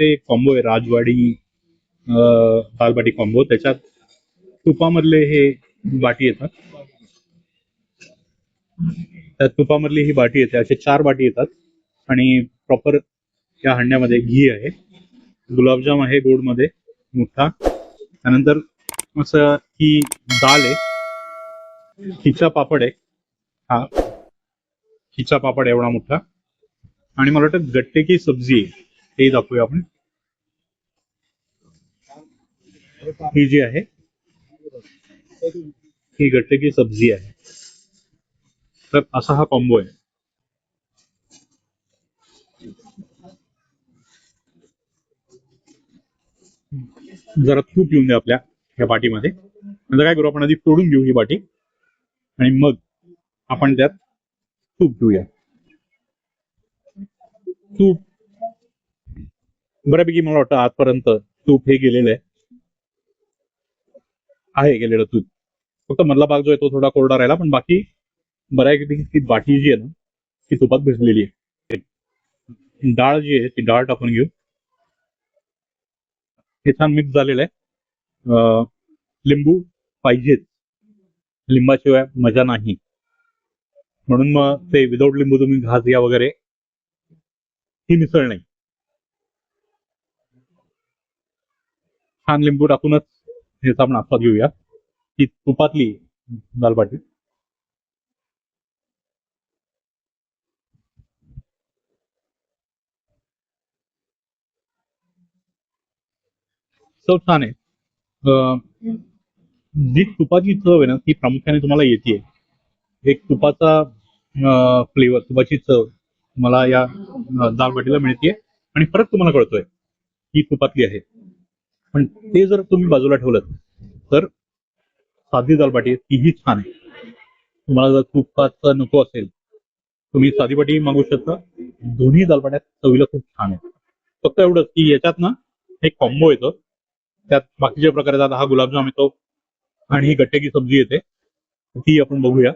ते कॉम्बो आहे राजवाडी दाल बाटी कॉम्बो. त्याच्यात तुपामधले हे बाटी येतात. त्या तुपामधली ही बाटी येते. असे 4 बाटी येतात आणि प्रॉपर या हांड्यामध्ये घी आहे. गुलाबजाम आहे गोड मध्ये मोठा. त्यानंतर असं ही दाल आहे. खिचा पापड आहे. हा खिचा पापड एवढा मोठा. आणि मला वाटतं गट्टे की सब्जी आहे ते दाखवूया आपण. ही जी आहे ही गट्टे की सब्जी आहे. तर असा हा कॉम्बो आहे. जरा तूप येऊन द्या आपल्या ह्या बाटीमध्ये. नंतर काय करू आपण आधी तोडून घेऊ ही बाटी आणि मग आपण त्यात तूप घेऊया. तूप बऱ्यापैकी मला वाटतं आजपर्यंत तूप हे गेलेलं आहे गेलेलं तूप. फक्त मधला भाग जो आहे तो थोडा कोरडा राहिला, पण बाकी बऱ्यापैकी ती बाटी जी आहे ना ती तुपात भिजलेली आहे. डाळ जी आहे ती डाळ टाकून घेऊ. हे छान मिक्स झालेलं आहे. लिंबू पाहिजेच, लिंबाशिवाय मजा नाही. म्हणून मग ते विदाऊट लिंबू तुम्ही घास घ्या वगैरे, ही मिसळ नाही. छान लिंबू टाकूनच ह्याचा आपण आस्वाद घेऊया. ती तुपातली दाल बाटी. चव छान आहे. जी तुपाची चव आहे ना ती प्रामुख्याने तुम्हाला येते. एक तुपाचा फ्लेवर, तुपाची चव मला या दाल बाटीला मिळते आणि फरक तुम्हाला कळतोय ही तुपातली आहे. पण ते जर तुम्ही बाजूला ठेवलं तर साधी दाल बाटी तीही छान आहे. तुम्हाला जर तुपाचं नको असेल तुम्ही साधी बाटी मागू शकता. दोन्ही दाल बाट्या चवीला खूप छान आहे. फक्त एवढंच की याच्यात ना एक कॉम्बो येतो. त्यात बाकीच्या प्रकारे हा गुलाबजाम येतो आणि ही गट्टे की सब्जी येते. ती आपण बघूया.